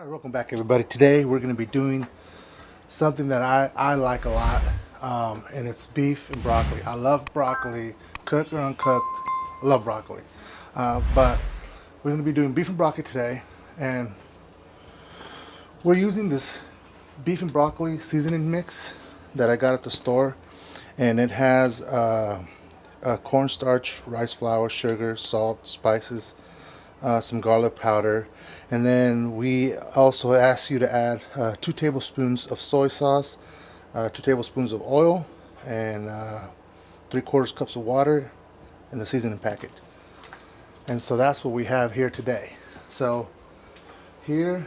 Alright, welcome back everybody. Today we're going to be doing something that I like a lot, and it's beef and broccoli. I love broccoli, cooked or uncooked. I love broccoli. But we're going to be doing beef and broccoli today, and we're using this beef and broccoli seasoning mix that I got at the store, and it has cornstarch, rice flour, sugar, salt, spices, some garlic powder, and then we also ask you to add 2 tablespoons of soy sauce, 2 tablespoons of oil, and 3/4 cups of water in the seasoning packet. And so that's what we have here today. So here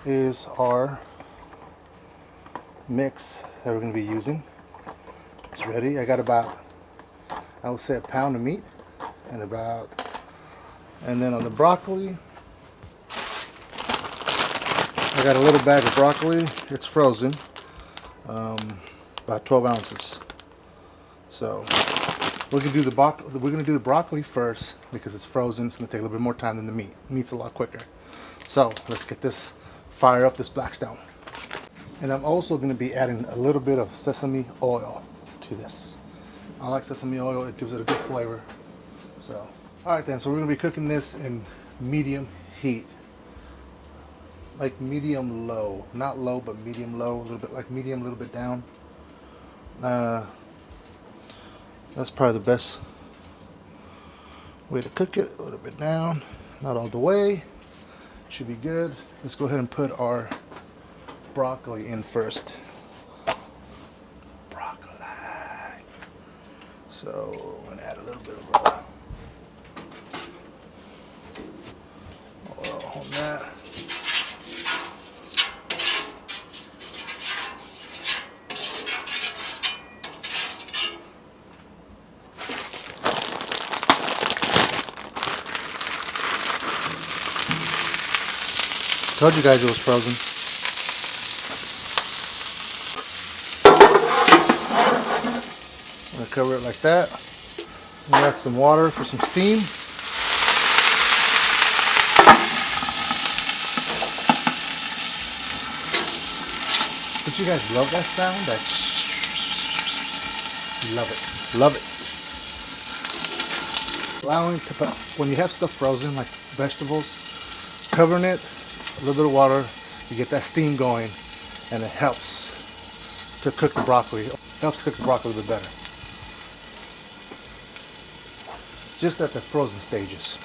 is our mix that we're going to be using. It's ready. I got about, I would say, a pound of meat, and then on the broccoli, I got a little bag of broccoli. It's frozen, about 12 ounces. So we're gonna do the broccoli first because it's frozen. It's gonna take a little bit more time than the meat. Meat's a lot quicker. So let's get this fire up, this Blackstone. And I'm also gonna be adding a little bit of sesame oil to this. I like sesame oil. It gives it a good flavor. So. Alright then, so we're going to be cooking this in medium heat. Like medium low. Not low, but medium low. A little bit like medium, a little bit down. That's probably the best way to cook it. A little bit down. Not all the way. Should be good. Let's go ahead and put our broccoli in first. Broccoli. So, I'm going to add a little bit of on that. Told you guys it was frozen. I'm gonna cover it like that. And add some water for some steam. Don't you guys love that sound? Love it. Love it. Allowing to put, when you have stuff frozen, like vegetables, covering it, a little bit of water, you get that steam going, and it helps to cook the broccoli. Helps cook the broccoli a little bit better. Just at the frozen stages.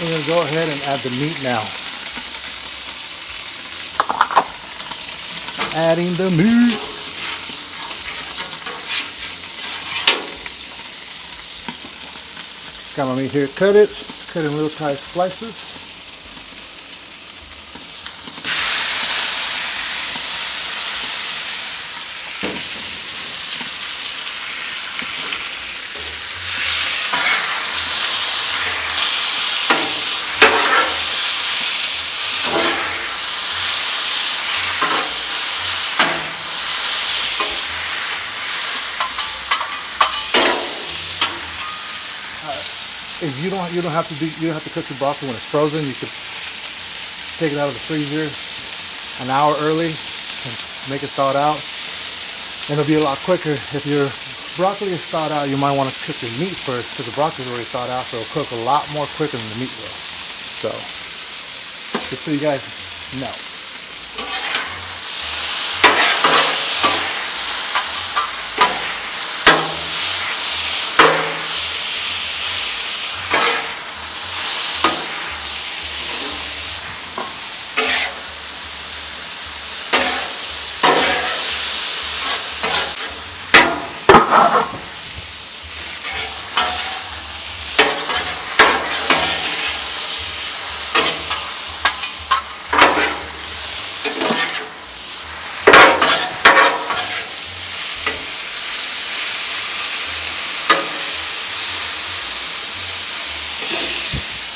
We're going to go ahead and add the meat now. Adding the meat. Got my meat here, cut in little tight slices. If you don't have to cook your broccoli when it's frozen. You could take it out of the freezer an hour early and make it thawed out, and it'll be a lot quicker. If your broccoli is thawed out, you might want to cook your meat first because the broccoli is already thawed out, so it'll cook a lot more quicker than the meat will. So just so you guys know.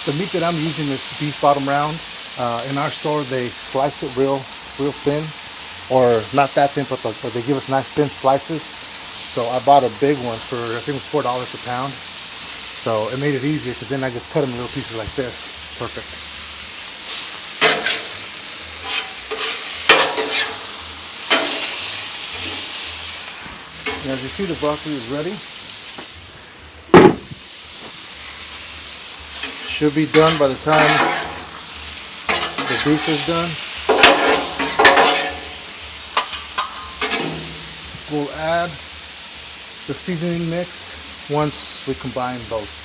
The meat that I'm using is beef bottom round. In our store, they slice it real thin, or not that thin, but they give us nice thin slices. So I bought a big one for, I think it was $4 a pound. So it made it easier because then I just cut them in little pieces like this. Perfect. And as you see, the broccoli is ready. Should be done by the time the beef is done. We'll add the seasoning mix once we combine both.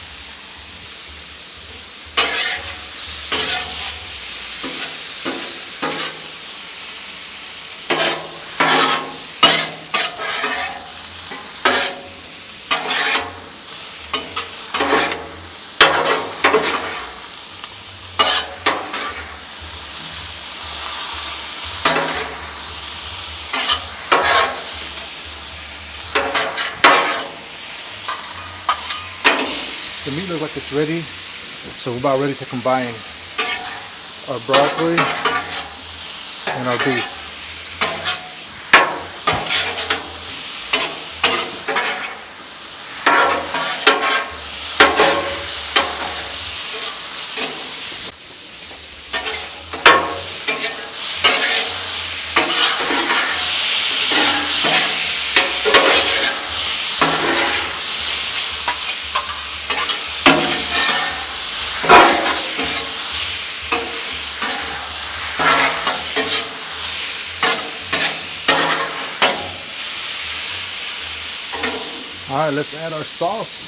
The meat looks like it's ready, so we're about ready to combine our broccoli and our beef. Alright, let's add our sauce.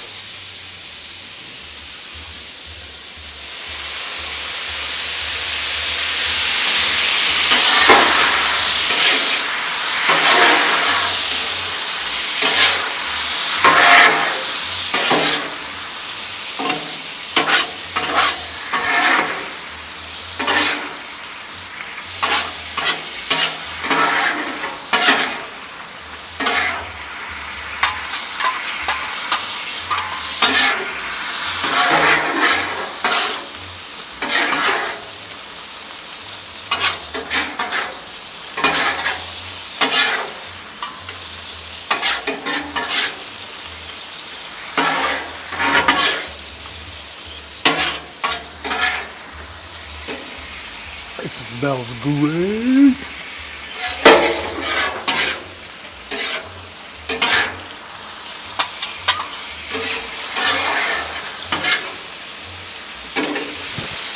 It smells great.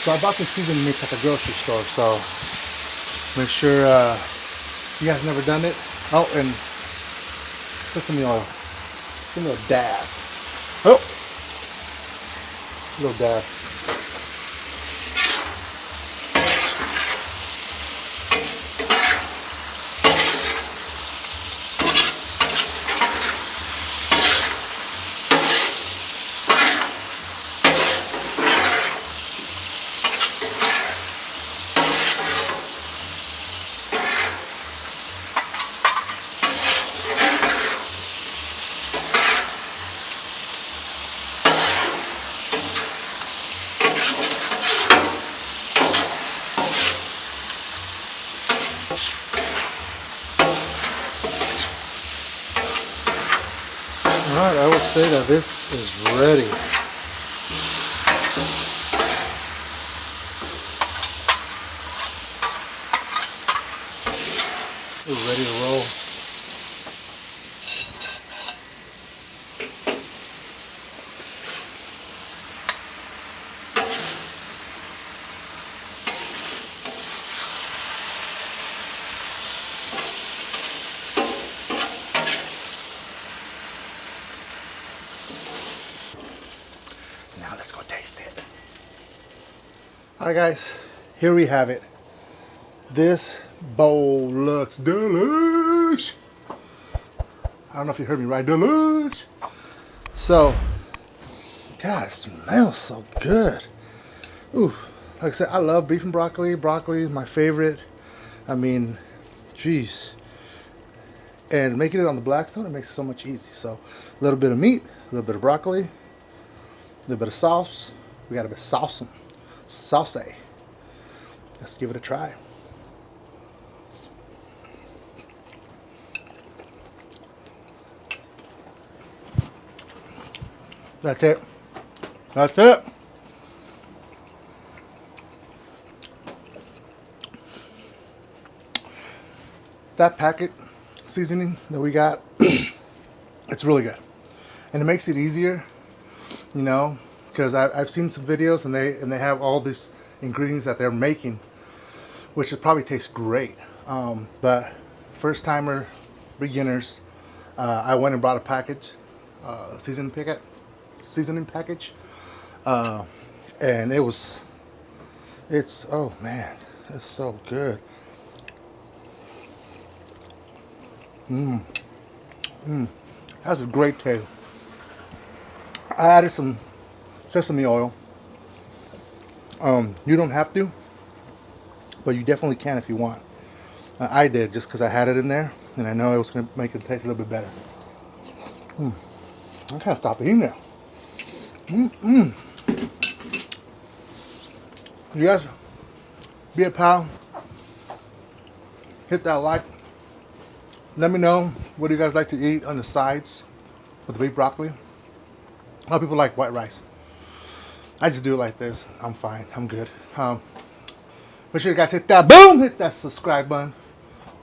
So I bought this seasoning mix at the grocery store, so make sure you guys never done it. Oh, and sesame oil. Just a little dab. Oh, a little dab. Alright, I would say that this is ready. We're ready to roll. Now let's go taste it. Alright guys, here we have it. This bowl looks delish. I don't know if you heard me right, delish. So, God, it smells so good. Ooh, like I said, I love beef and broccoli. Broccoli is my favorite. I mean, geez. And making it on the Blackstone, it makes it so much easy. So, a little bit of meat, a little bit of broccoli, a little bit of sauce. We got a bit of sauce. Let's give it a try. That's it. That's it. That packet seasoning that we got, it's really good. And it makes it easier, you know, because I've seen some videos and they have all these ingredients that they're making, which it probably tastes great. But first timer, beginners, I went and bought a package, seasoning package, and it's oh man, it's so good. That's a great taste. I added some sesame oil. You don't have to, but you definitely can if you want. I did just because I had it in there, and I know it was going to make it taste a little bit better. I can't stop eating it. You guys, be a pal. Hit that like. Let me know what do you guys like to eat on the sides with the beef broccoli. A lot of people like white rice. I just do it like this. I'm fine. I'm good. Make sure you guys hit that boom, hit that subscribe button.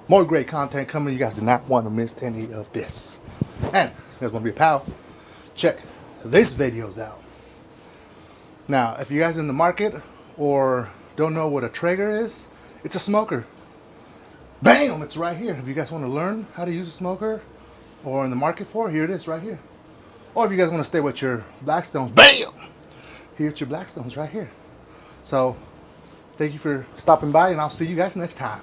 More great content coming. You guys do not want to miss any of this. And if you guys want to be a pal, check these videos out. Now, if you guys are in the market or don't know what a Traeger is, it's a smoker. Bam! It's right here. If you guys want to learn how to use a smoker or in the market for it, here it is right here. Or if you guys want to stay with your Blackstones, bam! Here's your Blackstones right here. So, thank you for stopping by, and I'll see you guys next time.